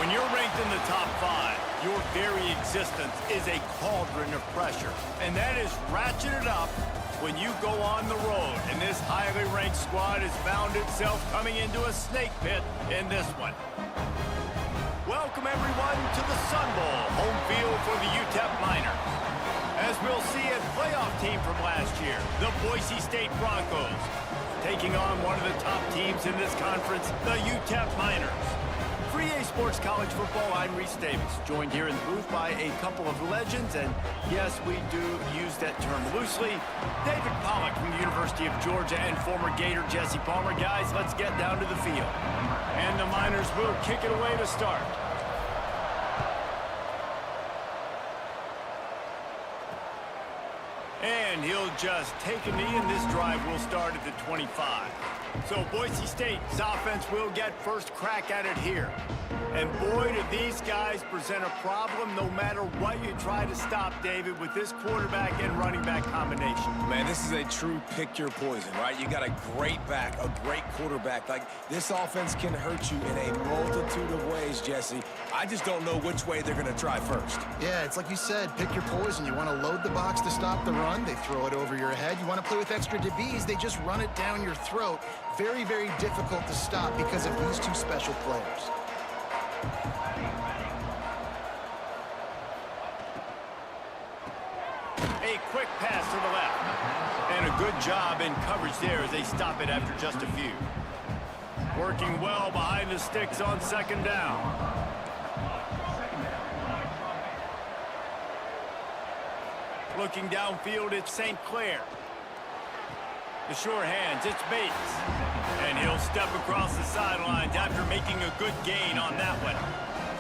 When you're ranked in the top 5, your very existence is a cauldron of pressure. And that is ratcheted up when you go on the road. And this highly ranked squad has found itself coming into a snake pit in this one. Welcome, everyone, to the Sun Bowl, home field for the UTEP Miners. As we'll see, a playoff team from last year, the Boise State Broncos, taking on one of the top teams in this conference, the UTEP Miners. For EA Sports College Football, I'm Reese Davis, joined here in the booth by a couple of legends, and yes, we do use that term loosely. David Pollock from the University of Georgia and former Gator Jesse Palmer. Guys, let's get down to the field. And the Miners will kick it away to start. And he'll just take a knee, and this drive will start at the 25. So Boise State's offense will get first crack at it here. And boy, do these guys present a problem no matter what you try to stop, David, with this quarterback and running back combination. Man, this is a true pick your poison, right? You got a great back, a great quarterback. Like, this offense can hurt you in a multitude of ways, Jesse. I just don't know which way they're going to try first. Yeah, it's like you said, pick your poison. You want to load the box to stop the run, they throw it over your head. You want to play with extra DBs, they just run it down your throat. Very, very difficult to stop because of these two special players. A quick pass to the left. And a good job in coverage there as they stop it after just a few. Working well behind the sticks on second down. Looking downfield, it's St. Clair. The sure hands, it's Bates. And he'll step across the sidelines after making a good gain on that one.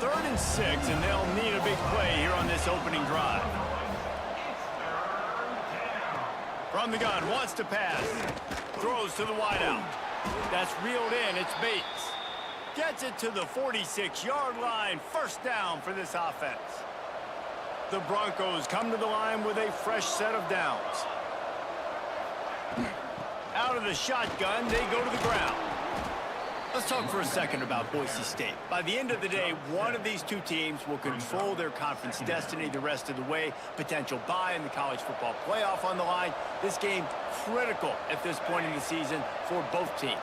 3rd and 6, and they'll need a big play here on this opening drive. From the gun, wants to pass. Throws to the wideout. That's reeled in, it's Bates. Gets it to the 46-yard line. First down for this offense. The Broncos come to the line with a fresh set of downs. Out of the shotgun, they go to the ground. Let's talk for a second about Boise State. By the end of the day, one of these two teams will control their conference destiny the rest of the way. Potential bye in the college football playoff on the line. This game critical at this point in the season for both teams.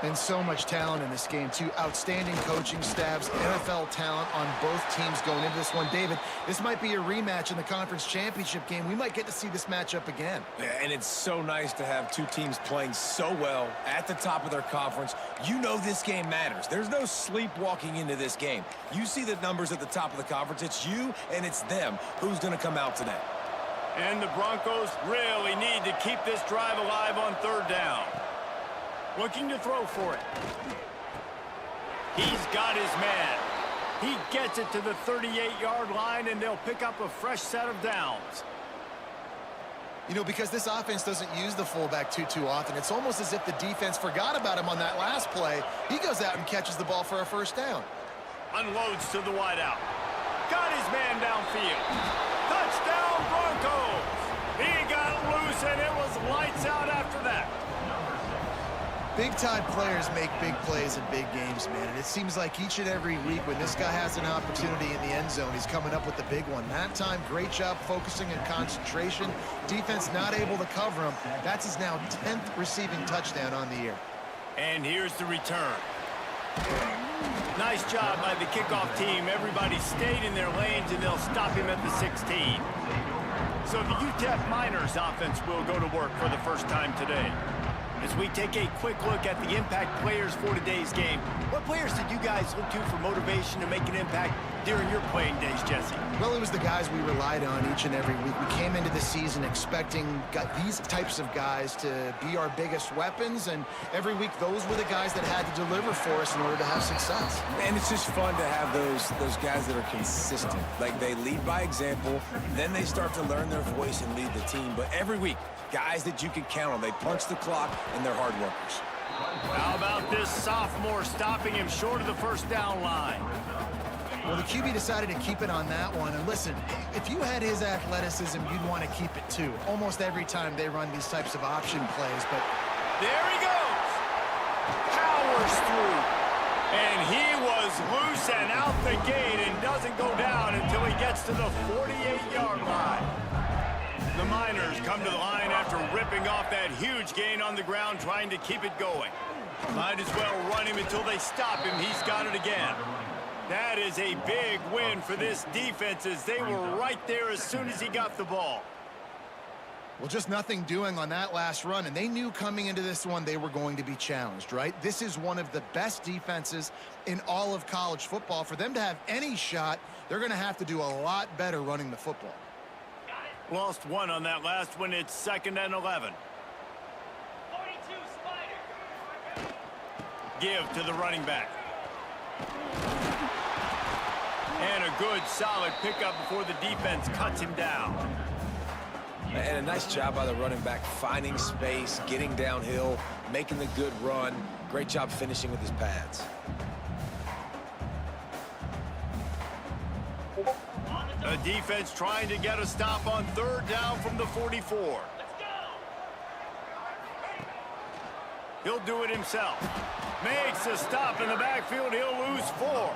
And so much talent in this game, too. Outstanding coaching staffs, NFL talent on both teams going into this one. David, this might be a rematch in the conference championship game. We might get to see this matchup again. Yeah, and it's so nice to have two teams playing so well at the top of their conference. You know this game matters. There's no sleepwalking into this game. You see the numbers at the top of the conference. It's you and it's them. Who's going to come out today? And the Broncos really need to keep this drive alive on 3rd down. Looking to throw for it. He's got his man. He gets it to the 38-yard line, and they'll pick up a fresh set of downs. You know, because this offense doesn't use the fullback too often, it's almost as if the defense forgot about him on that last play. He goes out and catches the ball for a first down. Unloads to the wideout. Got his man downfield. Touchdown, Broncos! He got loose, and it was lights out after that. Big-time players make big plays in big games, man. And it seems like each and every week when this guy has an opportunity in the end zone, he's coming up with the big one. That time, great job focusing and concentration. Defense not able to cover him. That's his now 10th receiving touchdown on the year. And here's the return. Nice job by the kickoff team. Everybody stayed in their lanes, and they'll stop him at the 16. So the UTEP Miners offense will go to work for the first time today. As we take a quick look at the impact players for today's game, what players did you guys look to for motivation to make an impact during your playing days, Jesse? Well, it was the guys we relied on each and every week. We came into the season expecting these types of guys to be our biggest weapons, and every week those were the guys that had to deliver for us in order to have success. And it's just fun to have those guys that are consistent. Like, they lead by example, then they start to learn their voice and lead the team. But every week, guys that you can count on. They punch the clock, and they're hard workers. How about this sophomore stopping him short of the first down line? Well, the QB decided to keep it on that one. And listen, if you had his athleticism, you'd want to keep it too. Almost every time they run these types of option plays, but... There he goes! Powers through. And he was loose and out the gate. doesn't go down until he gets to the 48-yard line. The Miners come to the line after ripping off that huge gain on the ground, trying to keep it going. Might as well run him until they stop him. He's got it again. That is a big win for this defense, as they were right there as soon as he got the ball. Well, just nothing doing on that last run, and they knew coming into this one they were going to be challenged, right? This is one of the best defenses in all of college football. For them to have any shot, they're going to have to do a lot better running the football. Lost one on that last one. It's 2nd and 11. 42 Spider. Give to the running back. And a good, solid pickup before the defense cuts him down. And a nice job by the running back, finding space, getting downhill, making the good run. Great job finishing with his pads. The defense trying to get a stop on 3rd down from the 44. Let's go. He'll do it himself. Makes a stop in the backfield. He'll lose 4.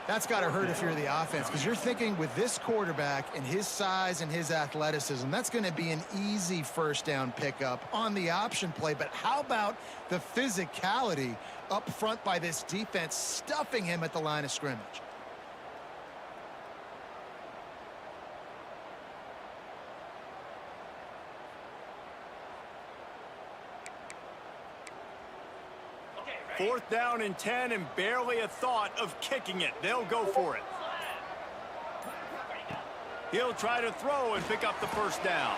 That's got to hurt if you're the offense, because you're thinking with this quarterback and his size and his athleticism, that's going to be an easy 1st down pickup on the option play. But how about the physicality up front by this defense, stuffing him at the line of scrimmage? Okay, ready? 4th down and 10, and barely a thought of kicking it. They'll go for it. He'll try to throw and pick up the 1st down.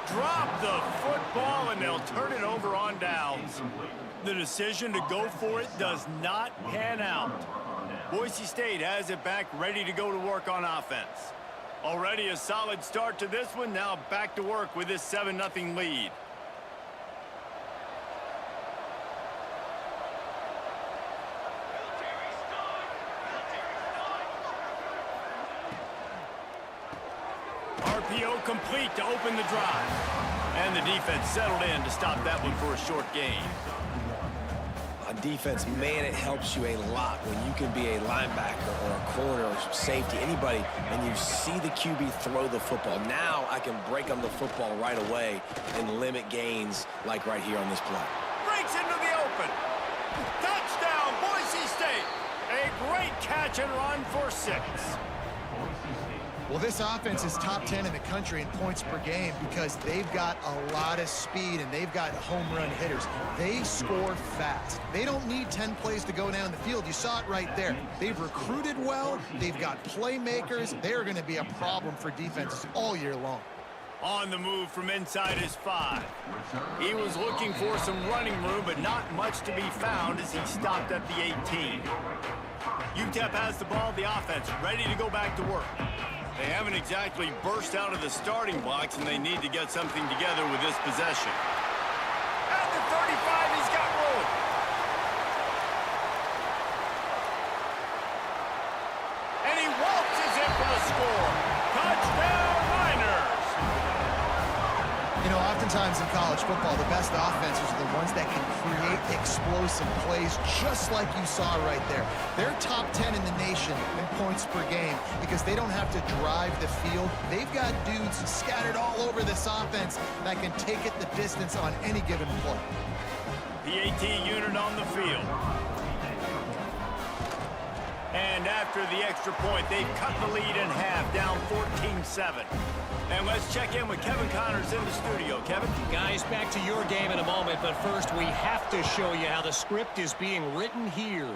Drop the football, and they'll turn it over on downs. The decision to go for it does not pan out. Boise State has it back, ready to go to work on offense. Already a solid start to this one. Now back to work with this 7-0 lead. RPO complete to open the drive. And the defense settled in to stop that one for a short gain. On defense, man, it helps you a lot when you can be a linebacker or a corner or safety, anybody, and you see the QB throw the football. Now I can break on the football right away and limit gains like right here on this play. Breaks into the open. Touchdown, Boise State. A great catch and run for 6. Well, this offense is top 10 in the country in points per game because they've got a lot of speed and they've got home run hitters. They score fast. They don't need 10 plays to go down the field. You saw it right there. They've recruited well. They've got playmakers. They're going to be a problem for defenses all year long. On the move from inside his 5. He was looking for some running room, but not much to be found as he stopped at the 18. UTEP has the ball, the offense ready to go back to work. They haven't exactly burst out of the starting blocks, and they need to get something together with this possession. At the 35, he's got room. And he waltzes in for the score. Touchdown, Miners! You know, oftentimes in college football, the best offenses are the ones that can create explosive plays, just like you saw right there. They're top 10 in the nation in points per game because they don't have to drive the field. They've got dudes scattered all over this offense that can take it the distance on any given play. PAT unit on the field. And after the extra point, they've cut the lead in half, down 14-7. And let's check in with Kevin Connors in the studio. Kevin? Guys, back to your game in a moment, but first we have to show you how the script is being written here.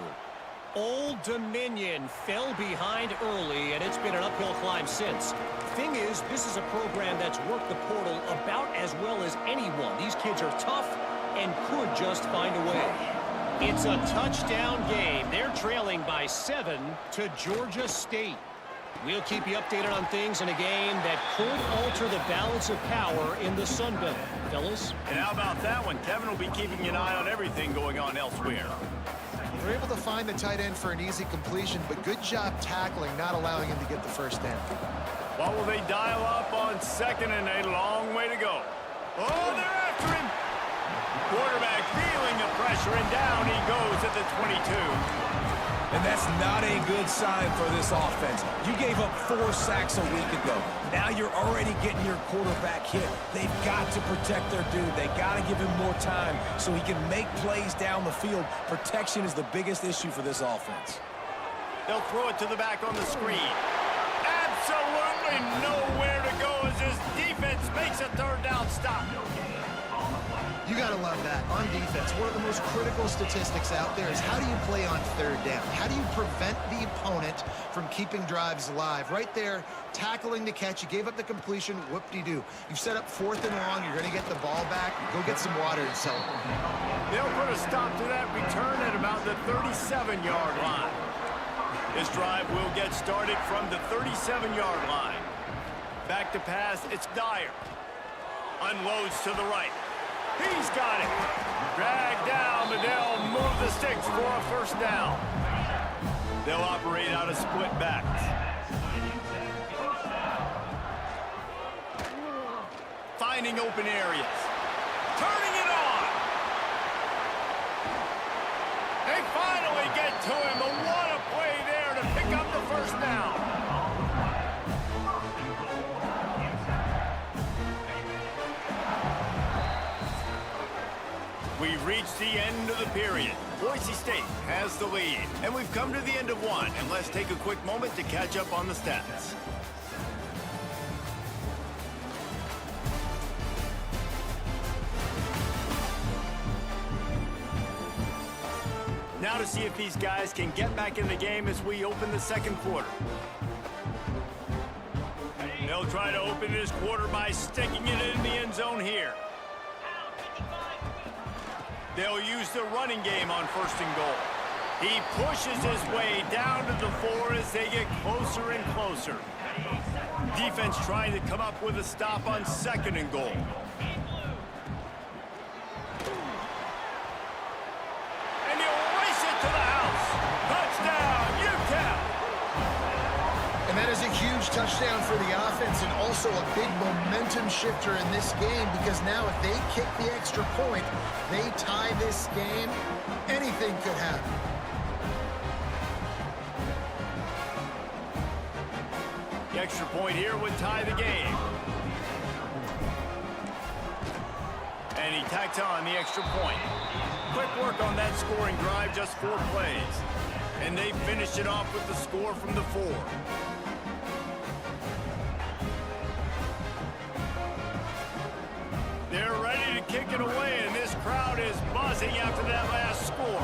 Old Dominion fell behind early, and it's been an uphill climb since. Thing is, this is a program that's worked the portal about as well as anyone. These kids are tough and could just find a way. It's a touchdown game. They're trailing by 7 to Georgia State. We'll keep you updated on things in a game that could alter the balance of power in the Sun Belt. Fellas? And how about that one? Kevin will be keeping an eye on everything going on elsewhere. They're able to find the tight end for an easy completion, but good job tackling, not allowing him to get the 1st down. What will they dial up on 2nd and a long way to go? Oh, they're after him! Quarterback feeling the pressure, and down he goes at the 22. And that's not a good sign for this offense. You gave up 4 sacks a week ago. Now you're already getting your quarterback hit. They've got to protect their dude. They got to give him more time so he can make plays down the field. Protection is the biggest issue for this offense. They'll throw it to the back on the screen. Absolutely nowhere to go as this defense makes a third down stop. You got to love that. On defense, one of the most critical statistics out there is how do you play on third down? How do you prevent the opponent from keeping drives alive? Right there, tackling the catch. You gave up the completion. Whoop-de-doo. You've set up 4th and long. You're going to get the ball back. Go get some water and celebrate. They'll put a stop to that return at about the 37-yard line. This drive will get started from the 37-yard line. Back to pass, it's Dyer. Unloads to the right. He's got it. Dragged down, but they'll move the sticks for a first down. They'll operate out of split backs. Finding open areas. Turning it on. They finally get to him. But what a play there to pick up the first down. We've reached the end of the period. Boise State has the lead, and we've come to the end of one. And let's take a quick moment to catch up on the stats. Now to see if these guys can get back in the game as we open the second quarter. They'll try to open this quarter by sticking it in the end zone here. They'll use the running game on 1st and goal. He pushes his way down to the 4 as they get closer and closer. Defense trying to come up with a stop on 2nd and goal. And he'll race it to the house. Touchdown, UTEP! And that is a huge touchdown for the offense and also a big momentum shifter in this game because now if they kick the extra point, they tie this game, anything could happen. The extra point here would tie the game. And he tacks on the extra point. Quick work on that scoring drive, just 4 plays. And they finished it off with the score from the 4. They're ready to kick it away, and this crowd is buzzing after that last score.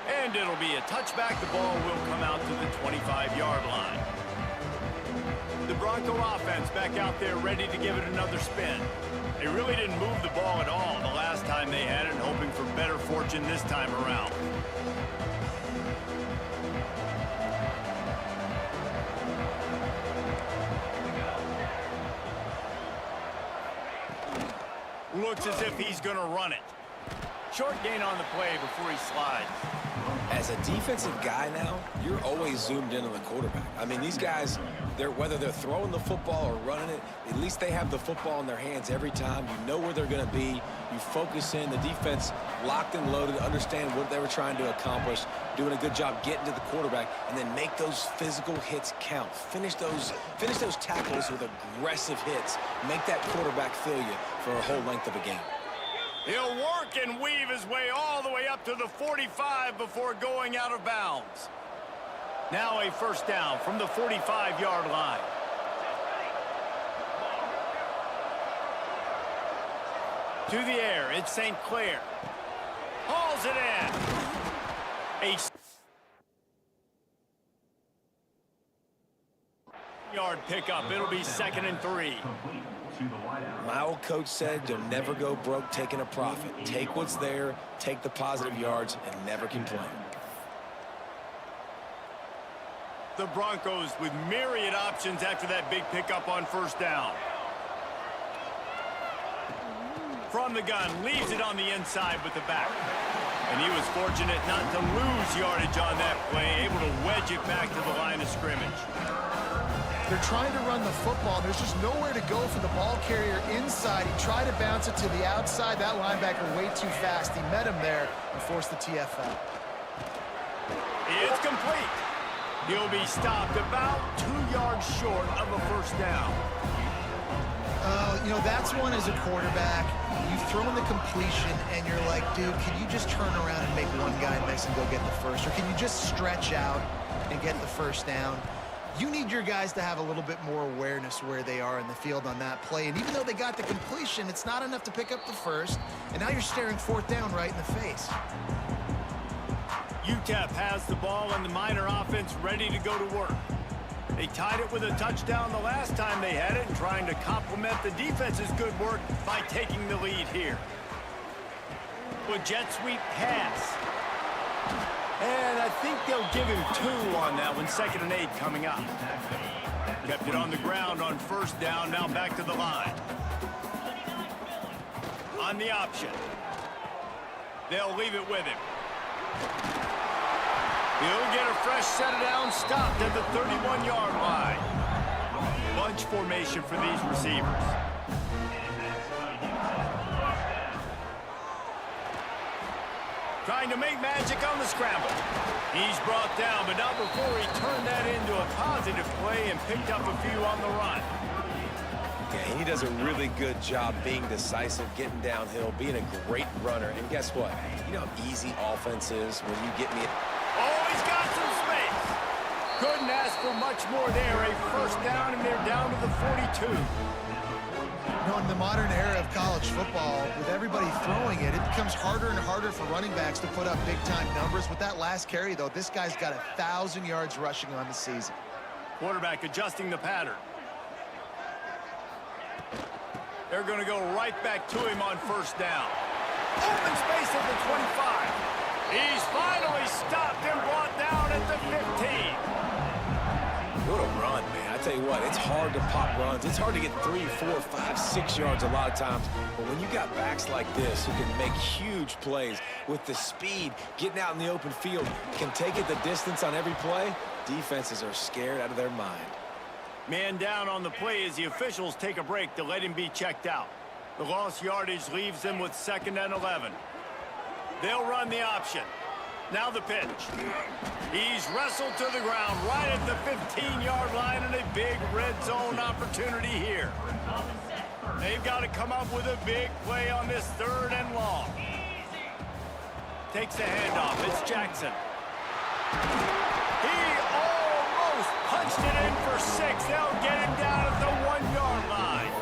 And it'll be a touchback. The ball will come out to the 25-yard line. The Bronco offense back out there ready to give it another spin. They really didn't move the ball at all the last time they had it, hoping for better fortune this time around. Looks as if he's going to run it. Short gain on the play before he slides. As a defensive guy now, you're always zoomed in on the quarterback. I mean, these guys, whether they're throwing the football or running it, at least they have the football in their hands every time. You know where they're going to be. You focus in. The defense locked and loaded, understand what they were trying to accomplish, doing a good job getting to the quarterback, and then make those physical hits count. Finish those tackles with aggressive hits. Make that quarterback feel you for a whole length of a game. He'll work and weave his way all the way up to the 45 before going out of bounds. Now a first down from the 45-yard line. To the air, it's St. Clair. Hauls it in. A yard pickup. It'll be 2nd and 3. My old coach said you'll never go broke taking a profit. Take what's there, take the positive yards, and never complain. The Broncos with myriad options after that big pickup on first down. From the gun, leaves it on the inside with the back. And he was fortunate not to lose yardage on that play, able to wedge it back to the line of scrimmage. They're trying to run the football. There's just nowhere to go for the ball carrier inside. He tried to bounce it to the outside. That linebacker way too fast. He met him there and forced the TFL. It's complete. He'll be stopped about 2 yards short of a first down. You know, that's one as a quarterback. You've thrown the completion, and you're like, dude, can you just turn around and make one guy miss and go get the first? Or can you just stretch out and get the first down? You need your guys to have a little bit more awareness where they are in the field on that play. And even though they got the completion, it's not enough to pick up the first. And now you're staring fourth down right in the face. UTEP has the ball and the Miner offense ready to go to work. They tied it with a touchdown the last time they had it and trying to complement the defense's good work by taking the lead here. With jet sweep pass. And I think they'll give him 2 on that one. 2nd and 8 coming up. Kept it on the ground on first down. Now back to the line. On the option. They'll leave it with him. He'll get a fresh set of down, stopped at the 31-yard line. Bunch formation for these receivers. Trying to make magic on the scramble. He's brought down, but not before he turned that into a positive play and picked up a few on the run. Yeah, he does a really good job being decisive, getting downhill, being a great runner. And guess what? You know how easy offense is when you get me... Oh, he's got some space. Couldn't ask for much more there. A first down, and they're down to the 42. You know, in the modern era of college football, with everybody throwing it, it becomes harder and harder for running backs to put up big-time numbers. With that last carry, though, this guy's got 1,000 yards rushing on the season. Quarterback adjusting the pattern. They're going to go right back to him on first down. Open space at the 25. He's finally stopped and brought down at the 15. What a run, man. I tell you what, it's hard to pop runs. It's hard to get 3, 4, 5, 6 yards a lot of times. But when you got backs like this who can make huge plays with the speed, getting out in the open field, can take it the distance on every play, defenses are scared out of their mind. Man down on the play as the officials take a break to let him be checked out. The lost yardage leaves them with 2nd and 11. They'll run the option. Now the pitch. He's wrestled to the ground right at the 15-yard line and a big red zone opportunity here. They've got to come up with a big play on this 3rd and long. Takes the handoff. It's Jackson. He almost punched it in for 6. They'll get him down at the 1-yard line.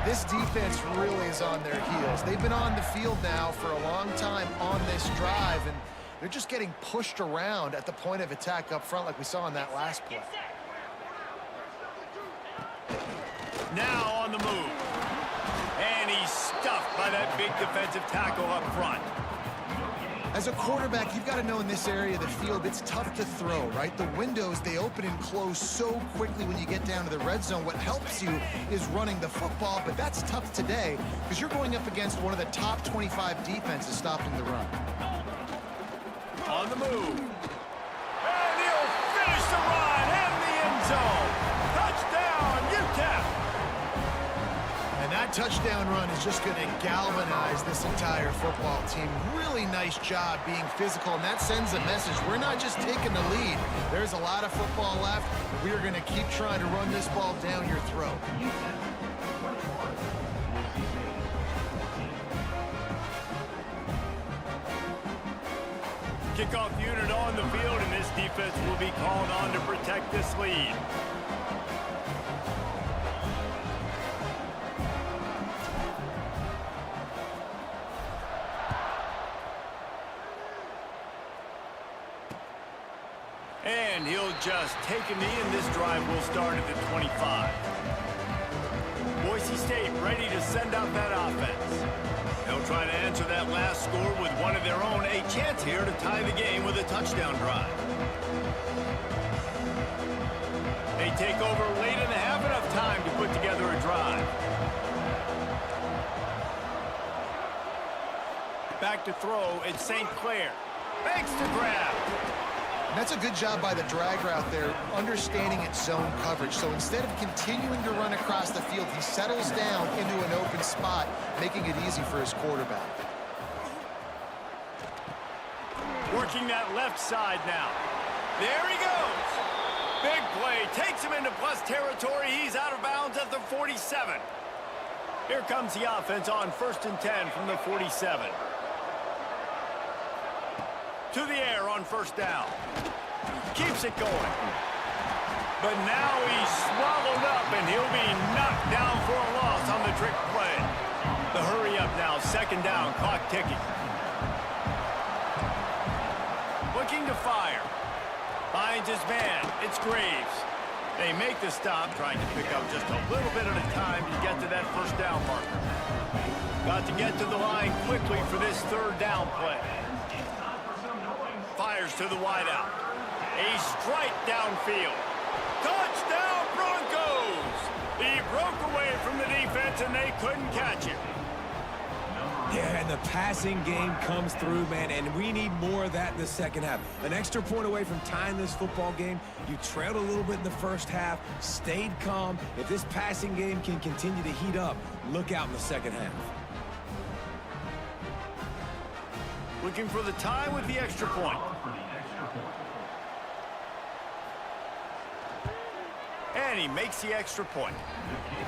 This defense really is on their heels. They've been on the field now for a long time on this drive, and they're just getting pushed around at the point of attack up front like we saw in that last play. Now on the move. And he's stuffed by that big defensive tackle up front. As a quarterback, you've got to know in this area of the field, it's tough to throw, right? The windows, they open and close so quickly when you get down to the red zone. What helps you is running the football, but that's tough today because you're going up against one of the top 25 defenses stopping the run. On the move. And he'll finish the run in the end zone. Touchdown, UTEP. And that touchdown run is just going to galvanize this entire football team. Really nice job being physical, and that sends a message. We're not just taking the lead. There's a lot of football left. We are going to keep trying to run this ball down your throat. Kickoff unit on the field, and this defense will be called on to protect this lead. And he'll just take a knee, and this drive will start at the 25. Boise State ready to send out that offense. They'll try to answer that last score with one of their own. A chance here to tie the game with a touchdown drive. They take over late and have enough time to put together a drive. Back to throw, it's St. Clair. Makes the grab. And that's a good job by the drag route there, understanding its zone coverage. So instead of continuing to run across the field, he settles down into an open spot, making it easy for his quarterback. Working that left side now. There he goes. Big play. Takes him into plus territory. He's out of bounds at the 47. Here comes the offense on 1st and 10 from the 47. To the air on 1st down. Keeps it going. But now he's swallowed up, and he'll be knocked down for a loss on the trick play. The hurry up now. 2nd down. Clock ticking. Looking to fire. Finds his man. It's Graves. They make the stop, trying to pick up just a little bit at a time to get to that 1st down marker. Got to get to the line quickly for this 3rd down play. Fires to the wideout. A strike downfield. Touchdown Broncos! He broke away from the defense and they couldn't catch it. Yeah, and the passing game comes through, man, and we need more of that in the 2nd half. An extra point away from tying this football game. You trailed a little bit in the 1st half, stayed calm. If this passing game can continue to heat up, look out in the 2nd half. Looking for the tie with the extra point. And he makes the extra point.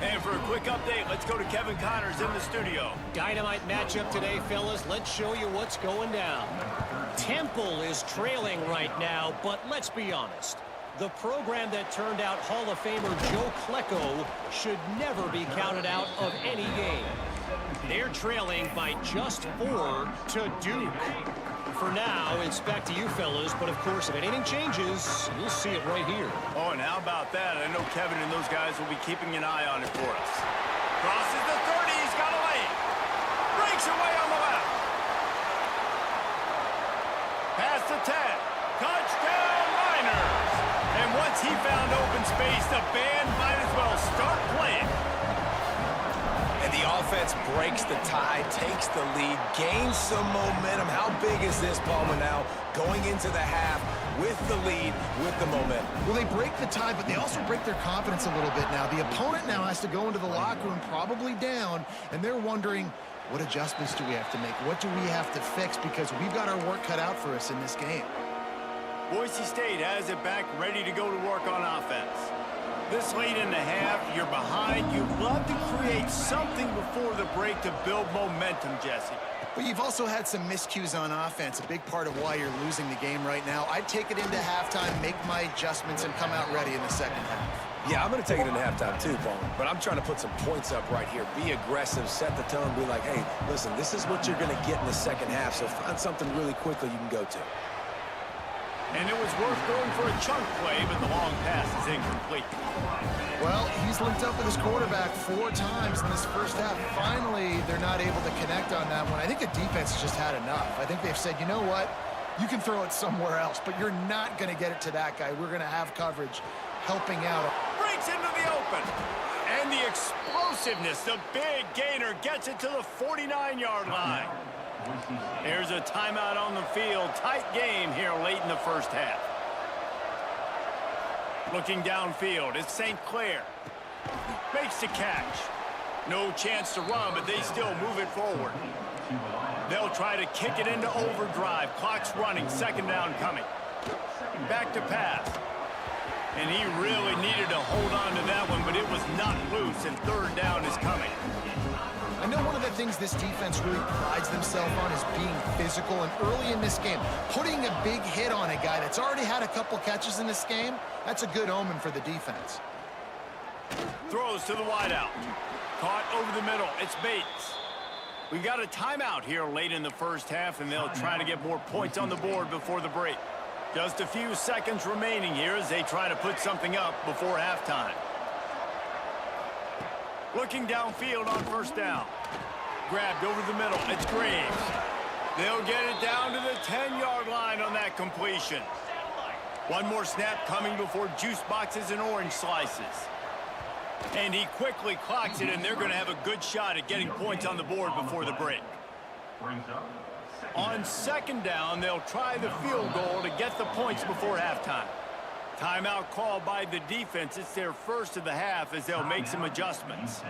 And for a quick update, let's go to Kevin Connors in the studio. Dynamite matchup today, fellas. Let's show you what's going down. Temple is trailing right now, but let's be honest. The program that turned out Hall of Famer Joe Klecko should never be counted out of any game. They're trailing by just 4 to Duke. For now, it's back to you fellas, but of course, if anything changes, you'll see it right here. Oh, and how about that? I know Kevin and those guys will be keeping an eye on it for us. Crosses the 30, he's got a lane. Breaks away on the left. Pass to 10. Touchdown Niners! And once he found open space, the band might as well start playing. And the offense breaks the tie, takes the lead, gains some momentum. How big is this, Palmer, now going into the half with the lead, with the momentum? Well, they break the tie, but they also break their confidence a little bit now. The opponent now has to go into the locker room probably down, and they're wondering, what adjustments do we have to make? What do we have to fix? Because we've got our work cut out for us in this game. Boise State has it back, ready to go to work on offense. This late in the half, you're behind. You'd love to create something before the break to build momentum, Jesse. But you've also had some miscues on offense, a big part of why you're losing the game right now. I'd take it into halftime, make my adjustments, and come out ready in the 2nd half. Yeah, I'm going to take it into halftime too, Palmer. But I'm trying to put some points up right here. Be aggressive, set the tone, be like, hey, listen, this is what you're going to get in the 2nd half, so find something really quickly you can go to. And it was worth going for a chunk play, but the long pass is incomplete. Well, he's linked up with his quarterback 4 times in this 1st half. Finally, they're not able to connect on that one. I think the defense has just had enough. I think they've said, you know what? You can throw it somewhere else, but you're not going to get it to that guy. We're going to have coverage helping out. Breaks into the open. And the explosiveness, the big gainer gets it to the 49-yard line. There's a timeout on the field. Tight game here late in the 1st half. Looking downfield, it's St. Clair. Makes the catch. No chance to run, but they still move it forward. They'll try to kick it into overdrive. Clock's running, 2nd down coming. Back to pass. And he really needed to hold on to that one, but it was not loose, and 3rd down is coming. I know one of the things this defense really prides themselves on is being physical, and early in this game, putting a big hit on a guy that's already had a couple catches in this game, that's a good omen for the defense. Throws to the wideout. Caught over the middle. It's Bates. We've got a timeout here late in the 1st half, and they'll try to get more points on the board before the break. Just a few seconds remaining here as they try to put something up before halftime. Looking downfield on 1st down. Grabbed over the middle. It's Graves. They'll get it down to the 10-yard line on that completion. One more snap coming before juice boxes and orange slices. And he quickly clocks it, and they're going to have a good shot at getting points on the board before the break. On second down, they'll try the field goal to get the points before halftime. Timeout called by the defense. It's their first of the half as they'll make some adjustments.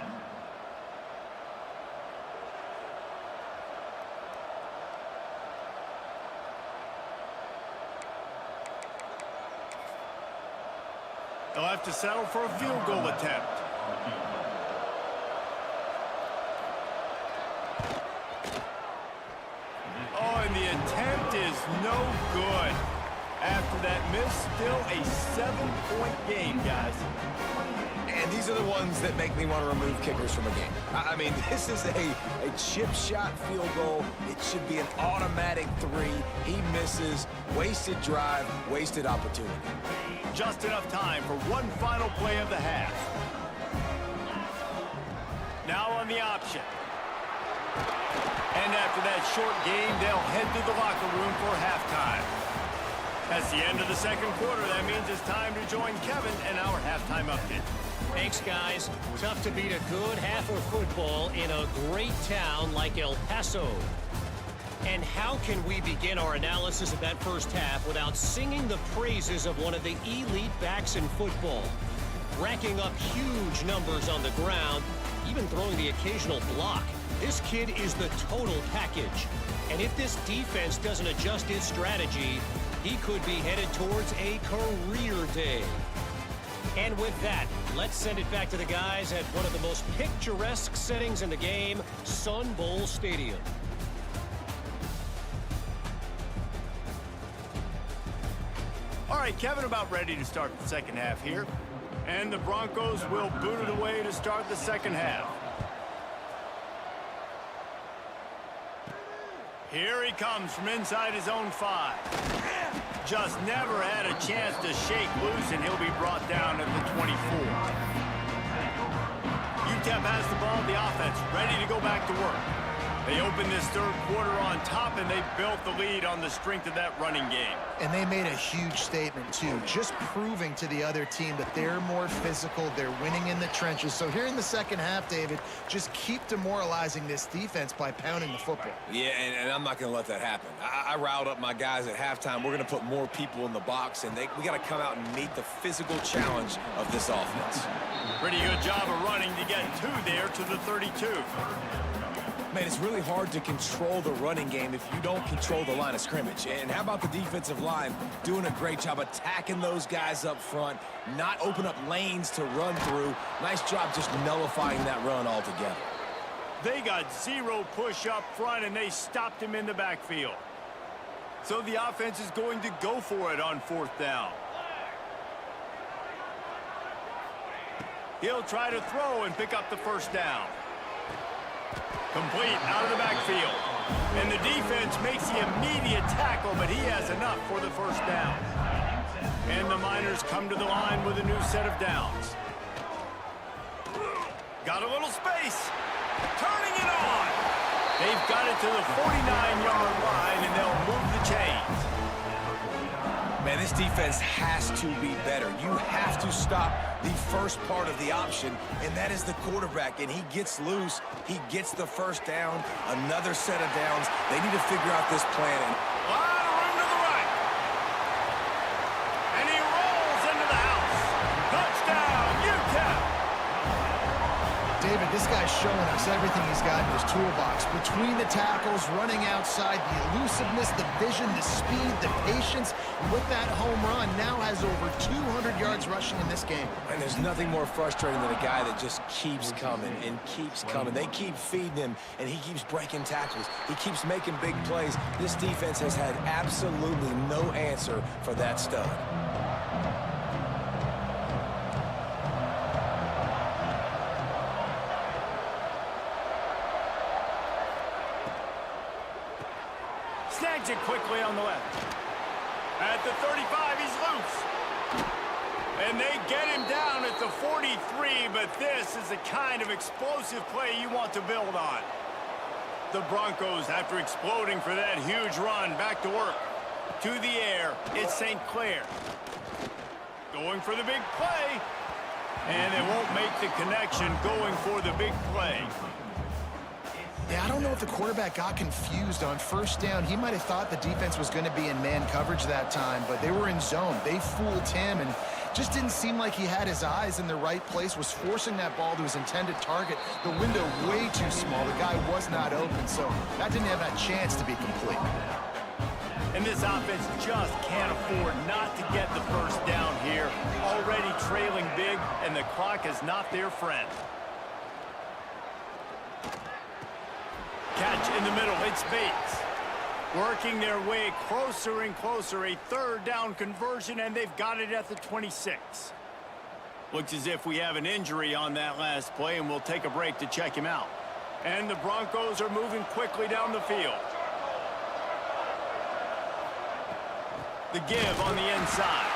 They'll have to settle for a field goal attempt. Oh, and the attempt is no good. After that miss, still a 7-point game, guys. And these are the ones that make me want to remove kickers from a game. I mean, this is a chip shot field goal. It should be an automatic 3. He misses. Wasted drive, wasted opportunity. Just enough time for one final play of the half. Now on the option. And after that short game, they'll head to the locker room for halftime. That's the end of the second quarter. That means it's time to join Kevin and our halftime update. Thanks, guys. Tough to beat a good half of football in a great town like El Paso. And how can we begin our analysis of that first half without singing the praises of one of the elite backs in football? Racking up huge numbers on the ground, even throwing the occasional block. This kid is the total package. And if this defense doesn't adjust its strategy, he could be headed towards a career day. And with that, let's send it back to the guys at one of the most picturesque settings in the game, Sun Bowl Stadium. All right, Kevin, about ready to start the second half here. And the Broncos will boot it away to start the second half. Here he comes from inside his own 5. Just never had a chance to shake loose, and he'll be brought down at the 24. UTEP has the ball, the offense ready to go back to work. They opened this third quarter on top, and they built the lead on the strength of that running game. And they made a huge statement, too, just proving to the other team that they're more physical, they're winning in the trenches. So here in the second half, David, just keep demoralizing this defense by pounding the football. Yeah, and I'm not going to let that happen. I riled up my guys at halftime. We're going to put more people in the box, and we got to come out and meet the physical challenge of this offense. Pretty good job of running to get 2 there to the 32. Man, it's really hard to control the running game if you don't control the line of scrimmage. And how about the defensive line doing a great job attacking those guys up front, not open up lanes to run through. Nice job just nullifying that run altogether. They got 0 push up front, and they stopped him in the backfield. So the offense is going to go for it on 4th down. He'll try to throw and pick up the first down. Complete out of the backfield. And the defense makes the immediate tackle, but he has enough for the first down. And the Miners come to the line with a new set of downs. Got a little space. Turning it on. They've got it to the 49-yard line, and they'll move the chains. Man, this defense has to be better. You have to stop the first part of the option, and that is the quarterback. And he gets loose. He gets the first down, another set of downs. They need to figure out this plan. A lot of room to the right. And he rolls into the house. Touchdown, UTEP. David, this guy's showing us everything he's got in his toolbox. Between the tackles, running outside, the elusiveness, the vision, the speed, the patience. With that home run, now has over 200 yards rushing in this game. And there's nothing more frustrating than a guy that just keeps coming and keeps coming. They keep feeding him, and he keeps breaking tackles. He keeps making big plays. This defense has had absolutely no answer for that stud. Snags it quickly on the left. At the 35, he's loose. And they get him down at the 43, but this is the kind of explosive play you want to build on. The Broncos, after exploding for that huge run, back to work. To the air, it's St. Clair. Going for the big play. And they won't make the connection going for the big play. Yeah, I don't know if the quarterback got confused on first down. He might have thought the defense was going to be in man coverage that time, but they were in zone. They fooled him and just didn't seem like he had his eyes in the right place, was forcing that ball to his intended target. The window way too small. The guy was not open, so that didn't have that chance to be complete. And this offense just can't afford not to get the first down here. Already trailing big, and the clock is not their friend. Catch in the middle, it's Bates. Working their way closer and closer, a third down conversion, and they've got it at the 26. Looks as if we have an injury on that last play, and we'll take a break to check him out. And the Broncos are moving quickly down the field. The give on the inside.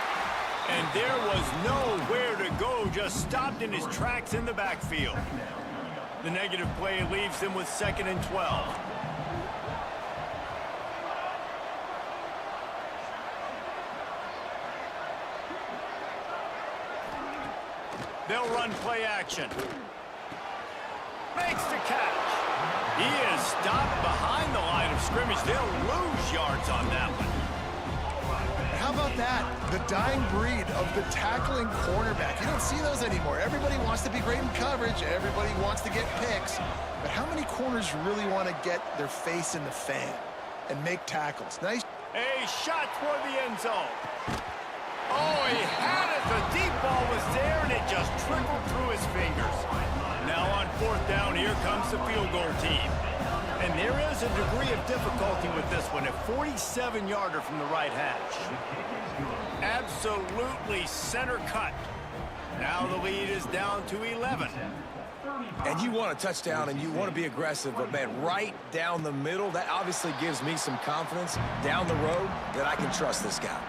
And there was nowhere to go, just stopped in his tracks in the backfield. The negative play leaves them with 2nd and 12. They'll run play action. Makes the catch. He is stopped behind the line of scrimmage. They'll lose yards on that one. How about that? The dying breed of the tackling cornerback. You don't see those anymore. Everybody wants to be great in coverage. Everybody wants to get picks. But how many corners really want to get their face in the fan and make tackles? Nice. A shot toward the end zone. Oh, he had it. The deep ball was there, and it just trickled through his fingers. Now on 4th down, here comes the field goal team. And there is a degree of difficulty with this one, a 47-yarder from the right hash. Absolutely center cut. Now the lead is down to 11. And you want a touchdown and you want to be aggressive, but man, right down the middle, that obviously gives me some confidence down the road that I can trust this guy.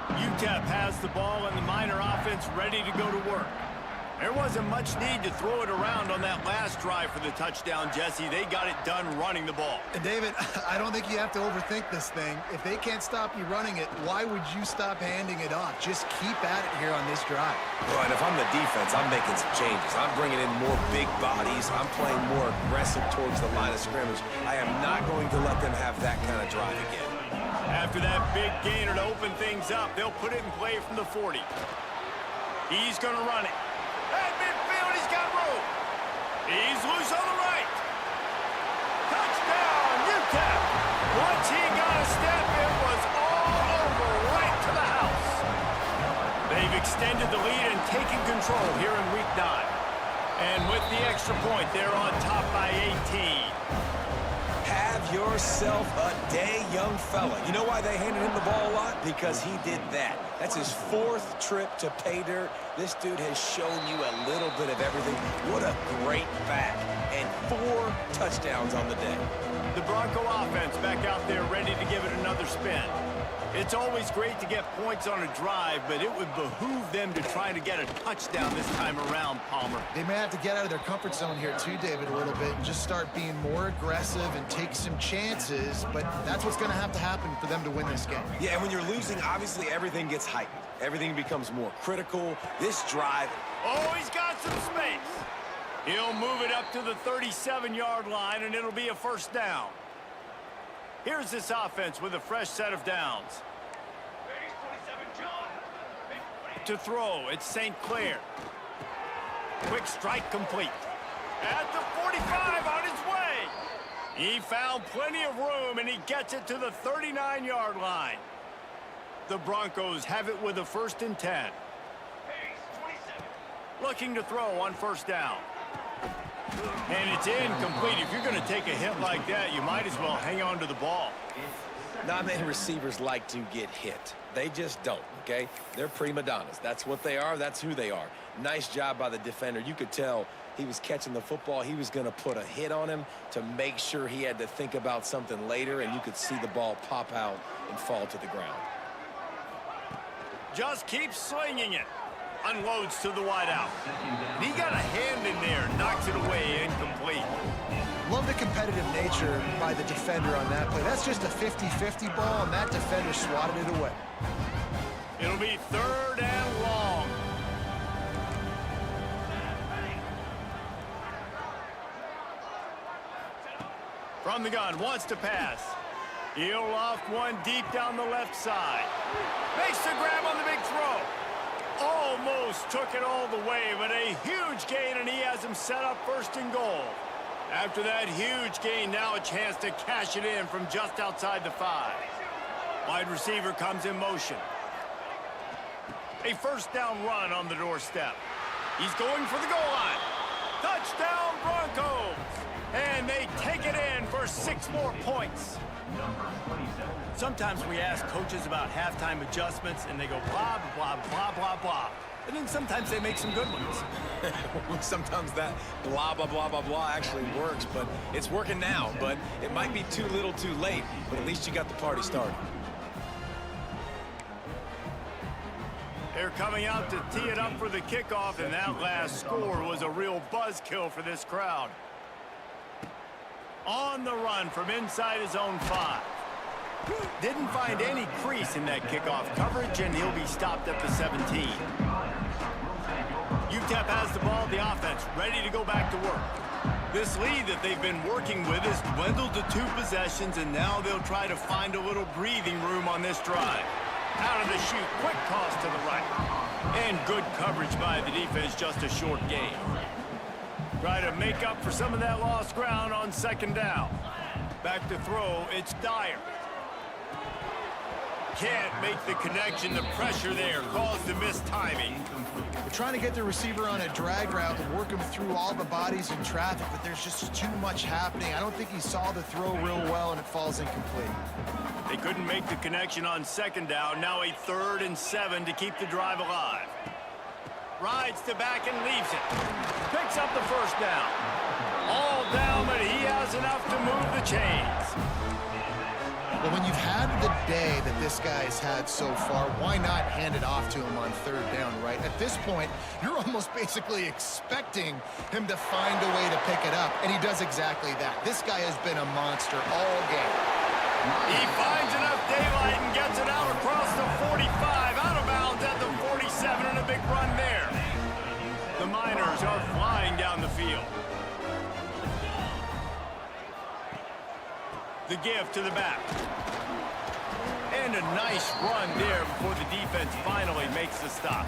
UTEP has the ball and the Miner offense ready to go to work. There wasn't much need to throw it around on that last drive for the touchdown, Jesse. They got it done running the ball. And David, I don't think you have to overthink this thing. If they can't stop you running it, why would you stop handing it off? Just keep at it here on this drive. Well, and if I'm the defense, I'm making some changes. I'm bringing in more big bodies. I'm playing more aggressive towards the line of scrimmage. I am not going to let them have that kind of drive again. After that big gainer to open things up, they'll put it in play from the 40. He's going to run it. At midfield, he's got room. He's loose on the right. Touchdown, UTEP. Once he got a step, it was all over right to the house. They've extended the lead and taken control here in Week 9. And with the extra point, they're on top by 18. Have yourself a day, young fella. You know why they handed him the ball a lot? Because he did that. That's his 4th trip to pay dirt. This dude has shown you a little bit of everything. What a great back. And 4 touchdowns on the day. The Bronco offense back out there ready to give it another spin. It's always great to get points on a drive, but it would behoove them to try to get a touchdown this time around, Palmer. They may have to get out of their comfort zone here too, David, a little bit and just start being more aggressive and take some chances, but that's what's going to happen for them to win this game. Yeah, and when you're losing, obviously everything gets heightened. Everything becomes more critical. This drive... Oh, he's got some space. He'll move it up to the 37-yard line, and it'll be a first down. Here's this offense with a fresh set of downs. To throw, it's St. Clair. Quick strike complete. At the 45 on his way. He found plenty of room, and he gets it to the 39-yard line. The Broncos have it with a 1st and 10. Looking to throw on first down. And it's incomplete. If you're going to take a hit like that, you might as well hang on to the ball. Not many receivers like to get hit. They just don't, okay? They're prima donnas. That's what they are. That's who they are. Nice job by the defender. You could tell he was catching the football. He was going to put a hit on him to make sure he had to think about something later, and you could see the ball pop out and fall to the ground. Just keep slinging it. Unloads to the wideout. He got a hand in there, knocks it away, incomplete. Love the competitive nature by the defender on that play. That's just a 50-50 ball, and that defender swatted it away. It'll be 3rd and long. From the gun, wants to pass. He'll loft one deep down the left side. Makes the grab on the big throw. Almost took it all the way, but a huge gain, and he has him set up first and goal. After that huge gain, now a chance to cash it in from just outside the 5. Wide receiver comes in motion. A first down run on the doorstep. He's going for the goal line. Touchdown Broncos! And they take it in for 6 more points. Sometimes we ask coaches about halftime adjustments, and they go blah, blah, blah, blah, blah. And then sometimes they make some good ones. Sometimes that blah, blah, blah, blah, blah actually works, but it's working now. But it might be too little too late, but at least you got the party started. They're coming out to tee it up for the kickoff, and that last score was a real buzzkill for this crowd. On the run from inside his own 5. Didn't find any crease in that kickoff coverage, and he'll be stopped at the 17. UTEP has the ball, the offense, ready to go back to work. This lead that they've been working with has dwindled to 2 possessions, and now they'll try to find a little breathing room on this drive. Out of the chute, quick toss to the right. And good coverage by the defense, just a short gain. Try to make up for some of that lost ground on second down. Back to throw, it's Dyer. Can't make the connection, the pressure there caused the missed timing. They're trying to get the receiver on a drag route and work him through all the bodies in traffic, but there's just too much happening. I don't think he saw the throw real well, and it falls incomplete. They couldn't make the connection on second down. Now a 3rd and 7 to keep the drive alive. Rides to back and leaves it. Picks up the first down. All down, but he has enough to move the chains. Well, when you've had the day that this guy's had so far, why not hand it off to him on 3rd down, right? At this point, you're almost basically expecting him to find a way to pick it up, and he does exactly that. This guy has been a monster all game. He finds enough daylight and gets it out across the 45, out of bounds at the 47, and a big run there. The Miners are flying down the field. The give to the back. And a nice run there before the defense finally makes the stop.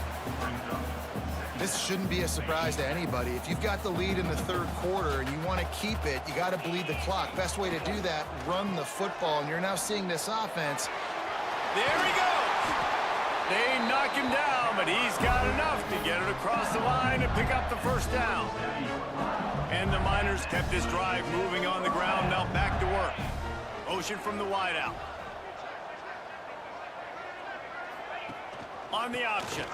This shouldn't be a surprise to anybody. If you've got the lead in the 3rd quarter and you want to keep it, you got to bleed the clock. Best way to do that, run the football. And you're now seeing this offense. There he goes. They knock him down, but he's got enough to get it across the line and pick up the first down. And the Miners kept this drive moving on the ground, now back to work. Motion from the wideout. On the option.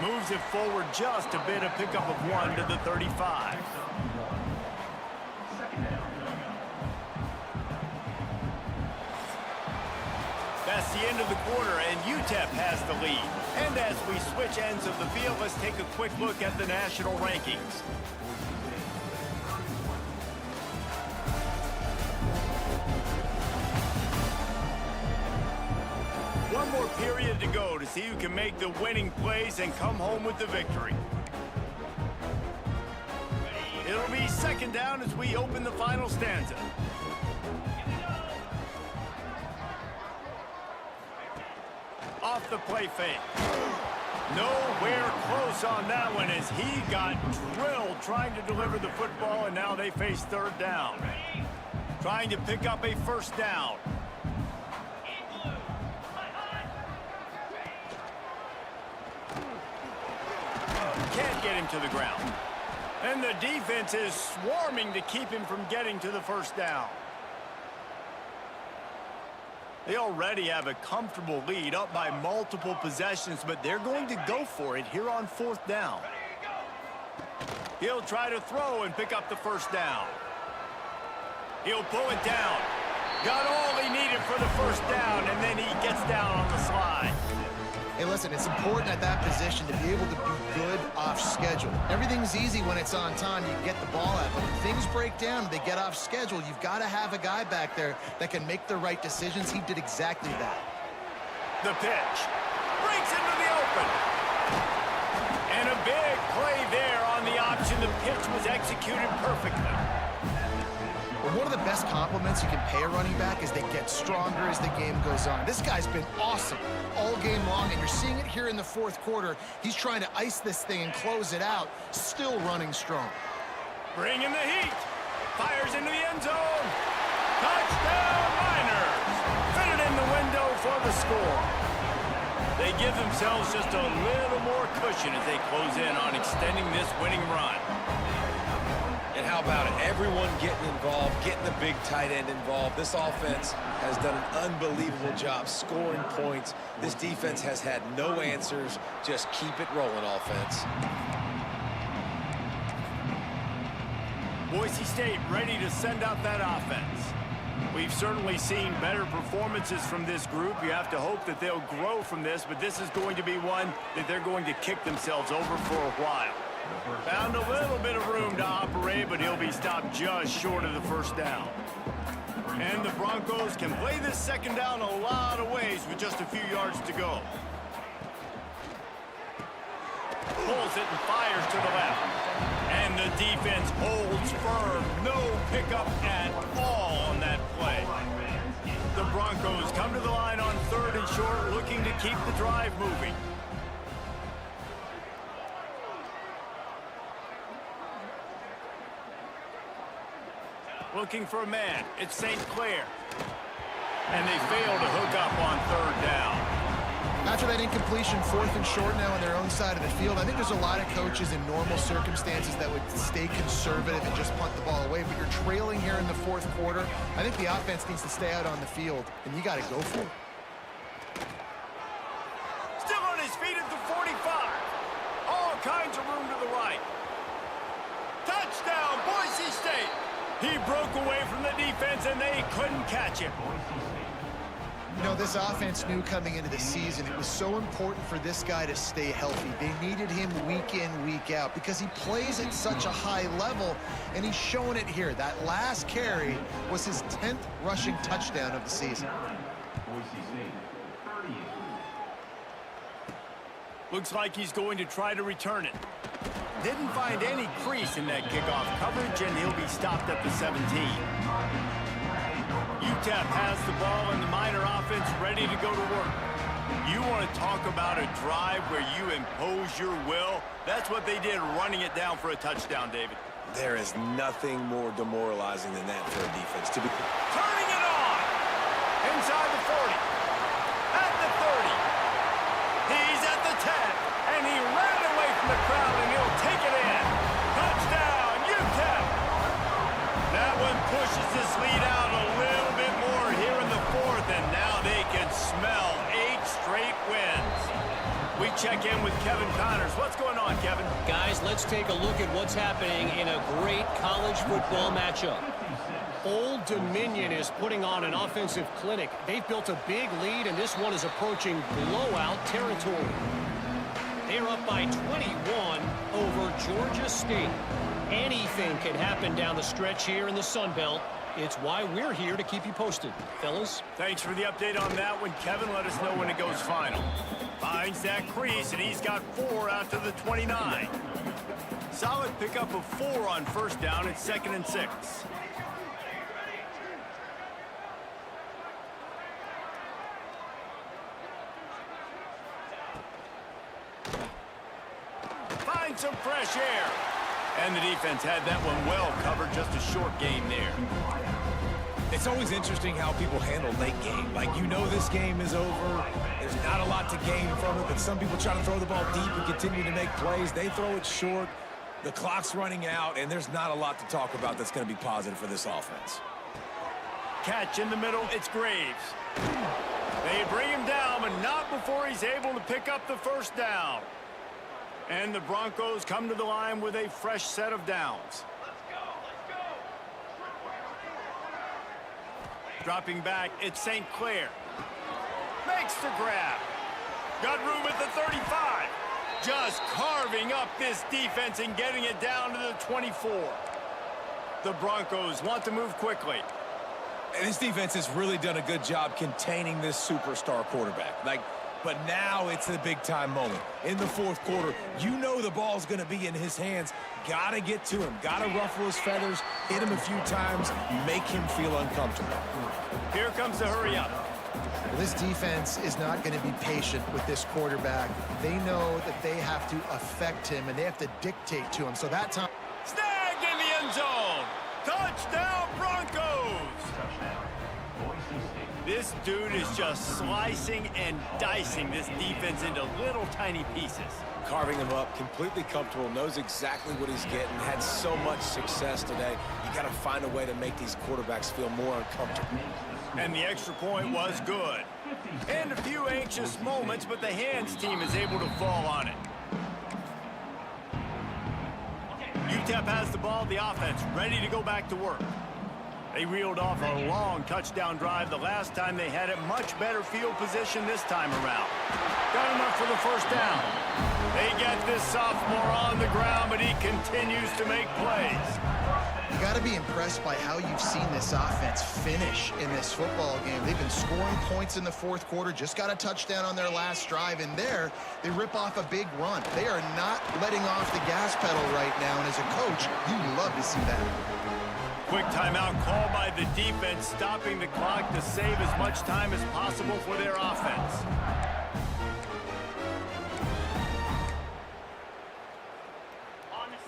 Moves it forward just a bit, a pickup of 1 to the 35. That's the end of the quarter, and UTEP has the lead. And as we switch ends of the field, let's take a quick look at the national rankings. One more period to go to see who can make the winning plays and come home with the victory. It'll be second down as we open the final stanza. Off the play fake. Nowhere close on that one as he got drilled trying to deliver the football, and now they face 3rd down. Trying to pick up a first down. Can't get him to the ground. And the defense is swarming to keep him from getting to the first down. They already have a comfortable lead, up by multiple possessions, but they're going to go for it here on 4th down. He'll try to throw and pick up the first down. He'll pull it down. Got all he needed for the first down, and then he gets down on the slide. Hey, listen, it's important at that position to be able to be good off schedule. Everything's easy when it's on time. You get the ball out. But when things break down, they get off schedule. You've got to have a guy back there that can make the right decisions. He did exactly that. The pitch. Breaks into the open. And a big play there on the option. The pitch was executed perfectly. But one of the best compliments you can pay a running back is they get stronger as the game goes on. This guy's been awesome all game long, and you're seeing it here in the fourth quarter. He's trying to ice this thing and close it out, still running strong. Bring in the heat. Fires into the end zone. Touchdown, Niners. Fit it in the window for the score. They give themselves just a little more cushion as they close in on extending this winning run. And how about it? Everyone getting involved, getting the big tight end involved. This offense has done an unbelievable job scoring points. This defense has had no answers. Just keep it rolling, offense. Boise State ready to send out that offense. We've certainly seen better performances from this group. You have to hope that they'll grow from this, but this is going to be one that they're going to kick themselves over for a while. Found a little bit of room to operate, but he'll be stopped just short of the first down. And the Broncos can play this second down a lot of ways with just a few yards to go. Pulls it and fires to the left. And the defense holds firm. No pickup at all on that play. The Broncos come to the line on 3rd and short, looking to keep the drive moving. Looking for a man. It's St. Clair. And they fail to hook up on 3rd down. After that incompletion, 4th and short now on their own side of the field, I think there's a lot of coaches in normal circumstances that would stay conservative and just punt the ball away, but you're trailing here in the 4th quarter. I think the offense needs to stay out on the field, and you got to go for it. Still on his feet at the 45. All kinds of room to the right. Touchdown, Boise State. He broke away from the defense, and they couldn't catch him. You know, this offense knew coming into the season it was so important for this guy to stay healthy. They needed him week in, week out because he plays at such a high level, and he's showing it here. That last carry was his 10th rushing touchdown of the season. Looks like he's going to try to return it. Didn't find any crease in that kickoff coverage, and he'll be stopped at the 17. UTEP has the ball and the Miner offense ready to go to work. You want to talk about a drive where you impose your will? That's what they did, running it down for a touchdown, David. There is nothing more demoralizing than that for a defense to be Turning it on! Inside the 40. At the 30. He's at the 10. And he ran away from the crowd, and he'll take it in. Touchdown, UTEP! That one pushes this lead out a little bit more here in the 4th, and now they can smell 8 straight wins. We check in with Kevin Connors. What's going on, Kevin? Guys, let's take a look at what's happening in a great college football matchup. Old Dominion is putting on an offensive clinic. They've built a big lead, and this one is approaching blowout territory. They're up by 21 over Georgia State. Anything can happen down the stretch here in the Sun Belt. It's why we're here to keep you posted. Fellas? Thanks for the update on that one, Kevin. Let us know when it goes final. Finds that crease, and he's got 4 out to the 29. Solid pickup of 4 on 1st down. It's 2nd and 6. Find some fresh air. And the defense had that one well covered. Just a short game there. It's always interesting how people handle late game. Like, you know this game is over. There's not a lot to gain from it, but some people try to throw the ball deep and continue to make plays. They throw it short. The clock's running out, and there's not a lot to talk about that's going to be positive for this offense. Catch in the middle. It's Graves. They bring him down, but not before he's able to pick up the 1st down. And the Broncos come to the line with a fresh set of downs. Dropping back, it's St. Clair. Makes the grab. Got room at the 35. Just carving up this defense and getting it down to the 24. The Broncos want to move quickly. And this defense has really done a good job containing this superstar quarterback. Like, But now it's a big-time moment. In the fourth quarter, you know the ball's going to be in his hands. Got to get to him. Got to ruffle his feathers, hit him a few times, make him feel uncomfortable. Here comes the hurry-up. This defense is not going to be patient with this quarterback. They know that they have to affect him, and they have to dictate to him. So that time... Snagged in the end zone. Touchdown, Broncos. This dude is just slicing and dicing this defense into little tiny pieces. Carving him up, completely comfortable, knows exactly what he's getting, had so much success today. You got to find a way to make these quarterbacks feel more uncomfortable. And the extra point was good. And a few anxious moments, but the hands team is able to fall on it. UTEP has the ball, the offense ready to go back to work. They reeled off a long touchdown drive the last time they had it. Much better field position this time around. Got enough for the first down. They get this sophomore on the ground, but he continues to make plays. You got to be impressed by how you've seen this offense finish in this football game. They've been scoring points in the fourth quarter, just got a touchdown on their last drive, and there they rip off a big run. They are not letting off the gas pedal right now, and as a coach, you love to see that. Quick timeout called by the defense, stopping the clock to save as much time as possible for their offense.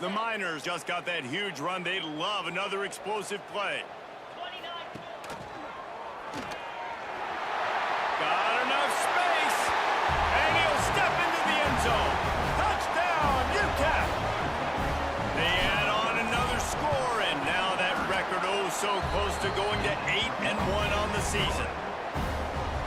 The Miners just got that huge run. They'd love another explosive play. 29. Got enough space, and he'll step into the end zone. Touchdown, UTEP. They add on another score, and now that record so close to going to 8-1 on the season.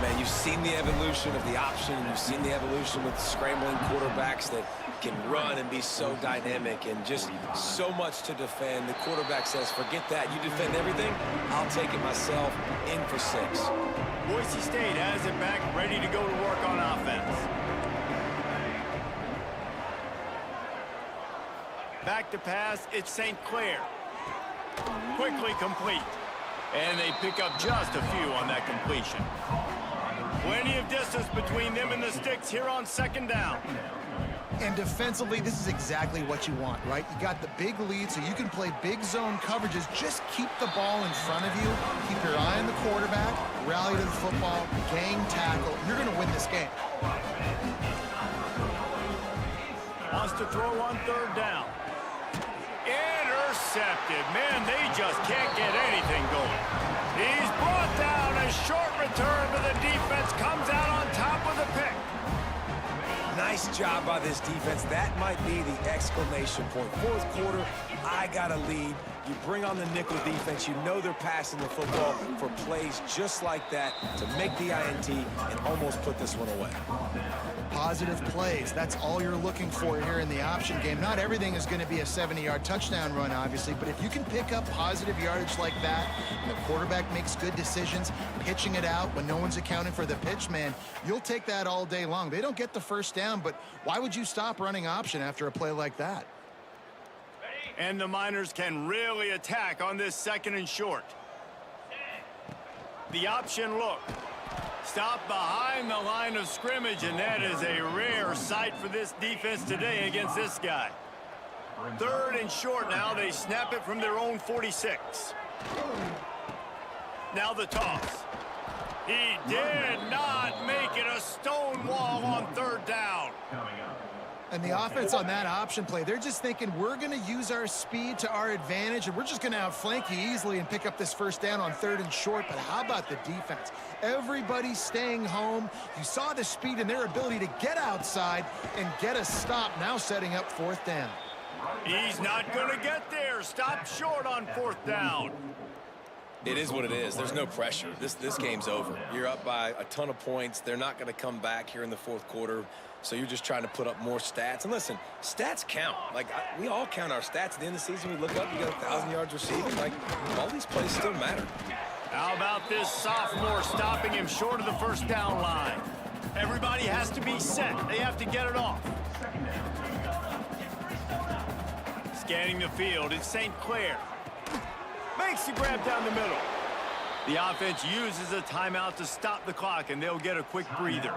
Man, you've seen the evolution of the option, and you've seen the evolution with scrambling quarterbacks that can run and be so dynamic and just so much to defend. The quarterback says, forget that. You defend everything, I'll take it myself. In for 6. Boise State has it back, ready to go to work on offense. Back to pass, it's St. Clair. Quickly complete. And they pick up just a few on that completion. Plenty of distance between them and the sticks here on second down. And defensively, this is exactly what you want, right? You got the big lead, so you can play big zone coverages. Just keep the ball in front of you. Keep your eye on the quarterback. Rally to the football. Gang tackle. You're going to win this game. Wants to throw on third down. Intercepted. Man, they just can't get anything going. He's brought down. A short return, but the defense comes out on top with a pick. Nice job by this defense. That might be the exclamation point. Fourth quarter, I got a lead. You bring on the nickel defense. You know they're passing the football for plays just like that to make the INT and almost put this one away. Positive plays. That's all you're looking for here in the option game. Not everything is going to be a 70-yard touchdown run, obviously, but if you can pick up positive yardage like that, and the quarterback makes good decisions, pitching it out when no one's accounting for the pitch, man, you'll take that all day long. They don't get the first down, but why would you stop running option after a play like that? And the Miners can really attack on this second and short. The option look. Stop behind the line of scrimmage, and that is a rare sight for this defense today against this guy. Third and short now. They snap it from their own 46. Now the toss. He did not make it. A stone wall on third down. And the offense on that option play, they're just thinking we're going to use our speed to our advantage, and we're just going to outflank you easily and pick up this first down on third and short. But how about the defense? Everybody's staying home. You saw the speed and their ability to get outside and get a stop, now setting up fourth down. He's not going to get there. Stop short on fourth down. It is what it is. There's no pressure. This game's over. You're up by a ton of points. They're not going to come back here in the fourth quarter. So you're just trying to put up more stats. And listen, stats count. Like, we all count our stats. At the end of the season, we look up, you got 1,000 yards receiving. Like, all these plays still matter. How about this sophomore stopping him short of the first down line? Everybody has to be set. They have to get it off. Scanning the field, it's St. Clair. Makes the grab down the middle. The offense uses a timeout to stop the clock, and they'll get a quick breather.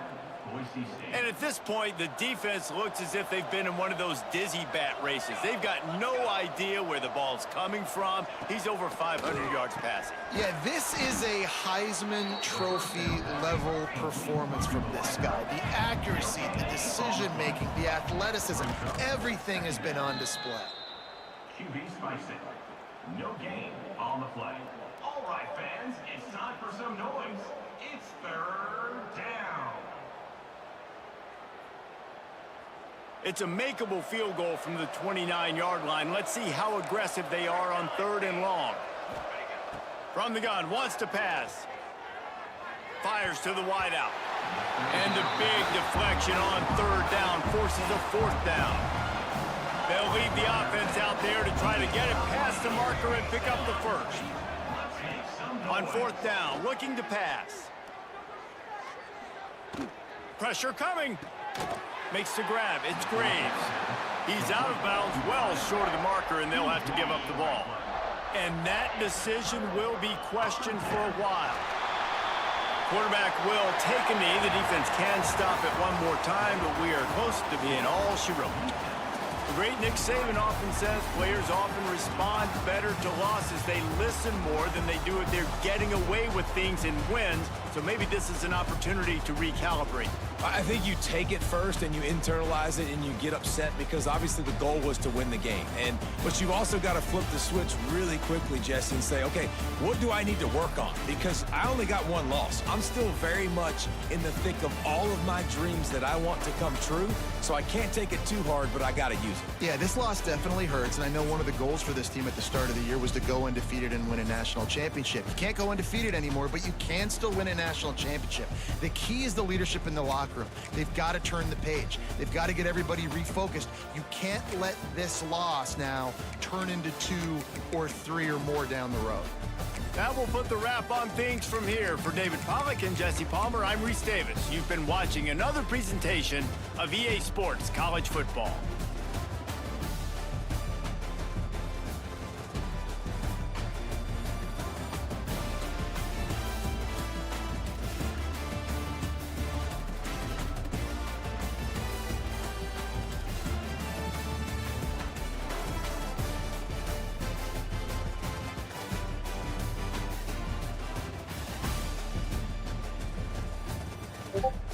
And at this point, the defense looks as if they've been in one of those dizzy bat races. They've got no idea where the ball's coming from. He's over 500 yards passing. Yeah, this is a Heisman Trophy level performance from this guy. The accuracy, the decision-making, the athleticism, everything has been on display. QB spicy. No gain on the play. All right, fans, it's time for some noise. It's third down. It's a makeable field goal from the 29-yard line. Let's see how aggressive they are on 3rd and long. From the gun, wants to pass. Fires to the wideout. And a big deflection on 3rd down forces a 4th down. They'll lead the offense out there to try to get it past the marker and pick up the first. On 4th down, looking to pass. Pressure coming. Makes the grab. It's Graves. He's out of bounds, well short of the marker, and they'll have to give up the ball. And that decision will be questioned for a while. Quarterback will take a knee. The defense can stop it one more time, but we are close to being all she wrote. The great Nick Saban often says players often respond better to losses. They listen more than they do if they're getting away with things in wins. So maybe this is an opportunity to recalibrate. I think you take it first and you internalize it and you get upset because obviously the goal was to win the game. But you've also got to flip the switch really quickly, Jesse, and say, okay, what do I need to work on? Because I only got one loss. I'm still very much in the thick of all of my dreams that I want to come true. So I can't take it too hard, but I got to use it. Yeah, this loss definitely hurts, and I know one of the goals for this team at the start of the year was to go undefeated and win a national championship. You can't go undefeated anymore, but you can still win a national championship. The key is the leadership in the locker room. They've got to turn the page. They've got to get everybody refocused. You can't let this loss now turn into 2 or 3 or more down the road. That will put the wrap on things from here. For David Pollack and Jesse Palmer, I'm Reese Davis. You've been watching another presentation of EA Sports College Football. you